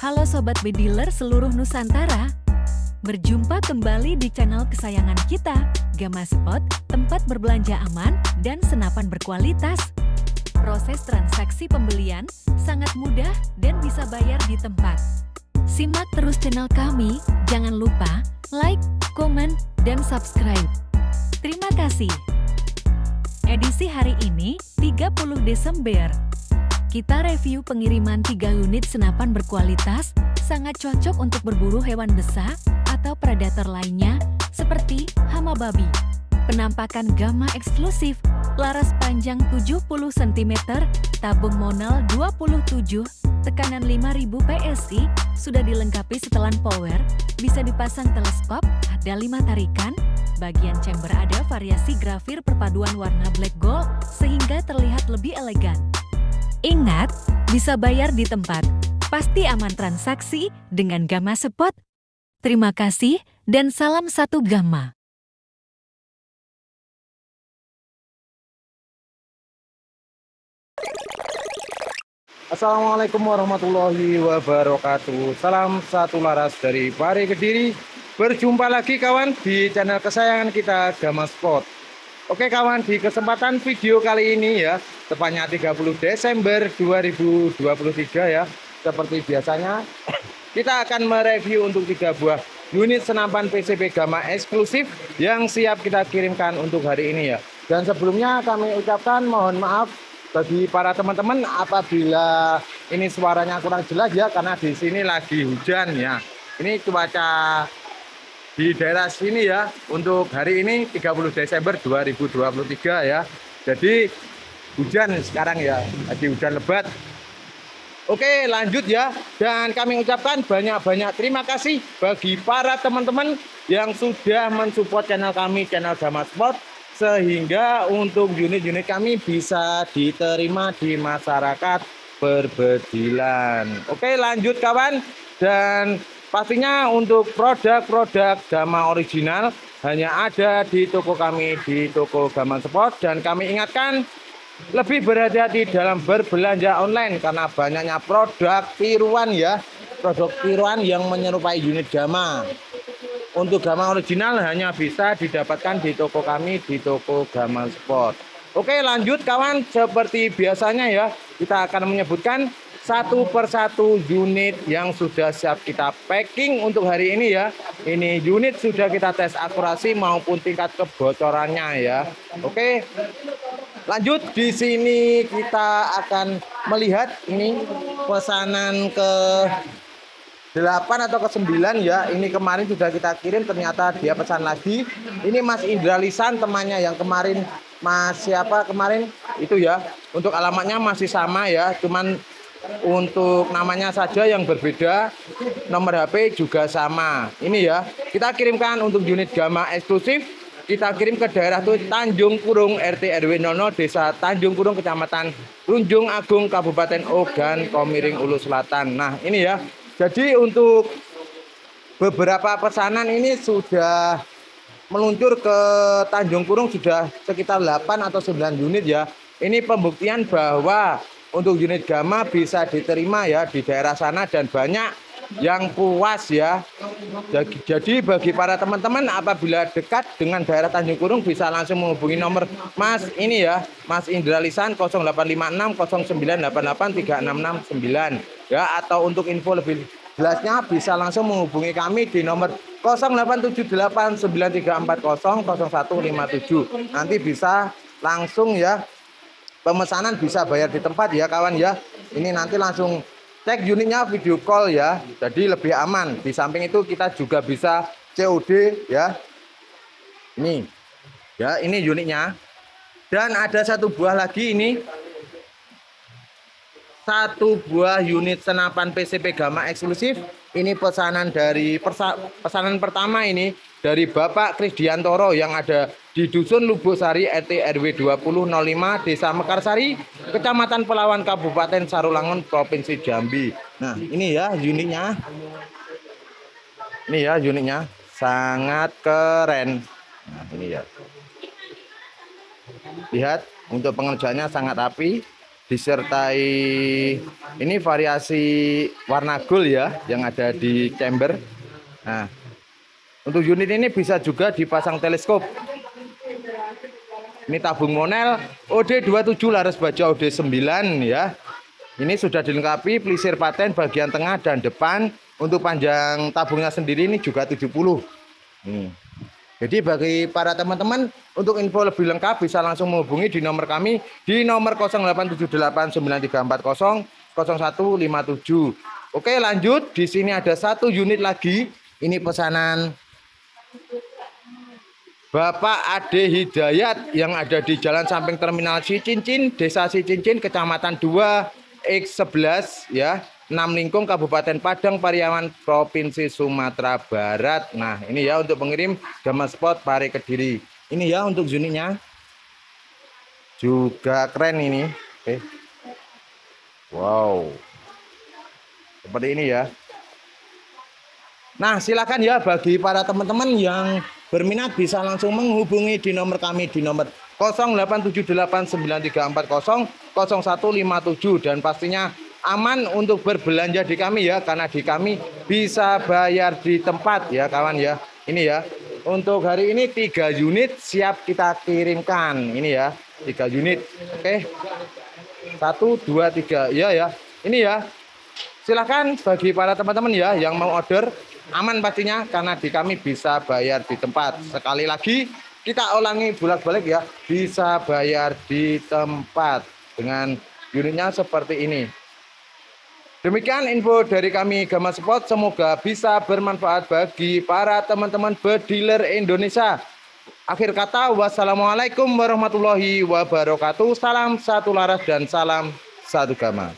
Halo Sobat Bediler seluruh Nusantara. Berjumpa kembali di channel kesayangan kita, Gama Spot, tempat berbelanja aman dan senapan berkualitas. Proses transaksi pembelian sangat mudah dan bisa bayar di tempat. Simak terus channel kami, jangan lupa like, komen, dan subscribe. Terima kasih. Edisi hari ini, 30 Desember. Kita review pengiriman 3 unit senapan berkualitas, sangat cocok untuk berburu hewan besar atau predator lainnya, seperti hama babi. Penampakan Gama eksklusif, laras panjang 70 cm, tabung monal 27, tekanan 5000 PSI, sudah dilengkapi setelan power, bisa dipasang teleskop, ada 5 tarikan, bagian chamber ada variasi grafir perpaduan warna black gold, sehingga terlihat lebih elegan. Ingat, bisa bayar di tempat, pasti aman transaksi dengan Gama Spot. Terima kasih, dan salam satu Gama. Assalamualaikum warahmatullahi wabarakatuh. Salam satu laras dari Pare Kediri. Berjumpa lagi kawan di channel kesayangan kita, Gama Spot. Oke kawan, di kesempatan video kali ini ya, tepatnya 30 Desember 2023 ya, seperti biasanya kita akan mereview untuk 3 buah unit senapan PCP Gama eksklusif yang siap kita kirimkan untuk hari ini ya. Dan sebelumnya kami ucapkan mohon maaf bagi para teman-teman apabila ini suaranya kurang jelas ya, karena di sini lagi hujan ya. Ini cuaca di daerah sini ya untuk hari ini 30 Desember 2023 ya. Jadi hujan sekarang ya, lagi hujan lebat. Oke lanjut ya, dan kami ucapkan banyak-banyak terima kasih bagi para teman-teman yang sudah mensupport channel kami, channel Gama Spot, sehingga untuk unit-unit kami bisa diterima di masyarakat berbedilan. Oke lanjut kawan, dan pastinya untuk produk-produk Gama original hanya ada di toko kami, di toko Gama Spot. Dan kami ingatkan lebih berhati-hati dalam berbelanja online karena banyaknya produk tiruan ya, produk tiruan yang menyerupai unit Gama. Untuk Gama original hanya bisa didapatkan di toko kami, di toko Gama Spot. Oke lanjut kawan, seperti biasanya ya, kita akan menyebutkan satu persatu unit yang sudah siap kita packing untuk hari ini ya. Ini unit sudah kita tes akurasi maupun tingkat kebocorannya ya. Oke. Lanjut, di sini kita akan melihat ini pesanan ke 8 atau ke 9 ya. Ini kemarin sudah kita kirim, ternyata dia pesan lagi. Ini Mas Indra Lisan temannya yang kemarin, Mas siapa kemarin itu ya. Untuk alamatnya masih sama ya, cuman untuk namanya saja yang berbeda, nomor HP juga sama. Ini ya, kita kirimkan untuk unit Gama eksklusif. Kita kirim ke daerah tuh Tanjung Kurung, RT RW 00, Desa Tanjung Kurung, Kecamatan Runjung Agung, Kabupaten Ogan Komiring, Ulu Selatan. Nah ini ya, jadi untuk beberapa pesanan ini sudah meluncur ke Tanjung Kurung, sudah sekitar 8 atau 9 unit ya. Ini pembuktian bahwa untuk unit Gama bisa diterima ya di daerah sana dan banyak yang puas ya. Jadi bagi para teman-teman apabila dekat dengan daerah Tanjung Kurung bisa langsung menghubungi nomor Mas ini ya, Mas Indra Lisan 0856 0988 3669 ya, atau untuk info lebih jelasnya bisa langsung menghubungi kami di nomor 0878 9340 0157. Nanti bisa langsung ya, pemesanan bisa bayar di tempat ya kawan ya. Ini nanti langsung cek unitnya video call ya, jadi lebih aman. Di samping itu kita juga bisa COD ya. Ini ya, ini unitnya. Dan ada satu buah lagi ini, satu buah unit senapan PCP Gama eksklusif. Ini pesanan dari pesanan pertama ini dari Bapak Krisdiantoro yang ada di Dusun Lubuk Sari, RT RW 2005, Desa Mekarsari, Kecamatan Pelawan, Kabupaten Sarulangun, Provinsi Jambi. Nah ini ya unitnya. Ini ya unitnya, sangat keren. Nah ini ya, lihat untuk pengerjaannya sangat rapi. disertai ini variasi warna gold ya yang ada di chamber. Nah, untuk unit ini bisa juga dipasang teleskop. Ini tabung monel OD27 laras baja OD9 ya. Ini sudah dilengkapi pelisir paten bagian tengah dan depan. Untuk panjang tabungnya sendiri ini juga 70. Jadi bagi para teman-teman untuk info lebih lengkap bisa langsung menghubungi di nomor kami di nomor 087893400157. Oke, lanjut. Di sini ada satu unit lagi. Ini pesanan Bapak Ade Hidayat yang ada di Jalan Samping Terminal Cicincin, Desa Cicincin, Kecamatan 2X11 ya. 6 Lingkung, Kabupaten Padang Pariaman, Provinsi Sumatera Barat. Nah, ini ya untuk pengirim Gama Sport Pare Kediri. Ini ya untuk unitnya. Juga keren ini. Oke. Wow. Seperti ini ya. Nah, silakan ya bagi para teman-teman yang berminat bisa langsung menghubungi di nomor kami di nomor 087893400157 dan pastinya aman untuk berbelanja di kami ya, karena di kami bisa bayar di tempat ya kawan ya. Ini ya untuk hari ini 3 unit siap kita kirimkan. Ini ya 3 unit. Oke, 1 2 3 ya. Ini ya, silahkan bagi para teman-teman ya yang mau order, aman pastinya karena di kami bisa bayar di tempat. Sekali lagi kita ulangi bolak-balik ya, bisa bayar di tempat dengan unitnya seperti ini. Demikian info dari kami Gama Sport, semoga bisa bermanfaat bagi para teman-teman bediler Indonesia. Akhir kata, wassalamualaikum warahmatullahi wabarakatuh. Salam satu laras dan salam satu gama.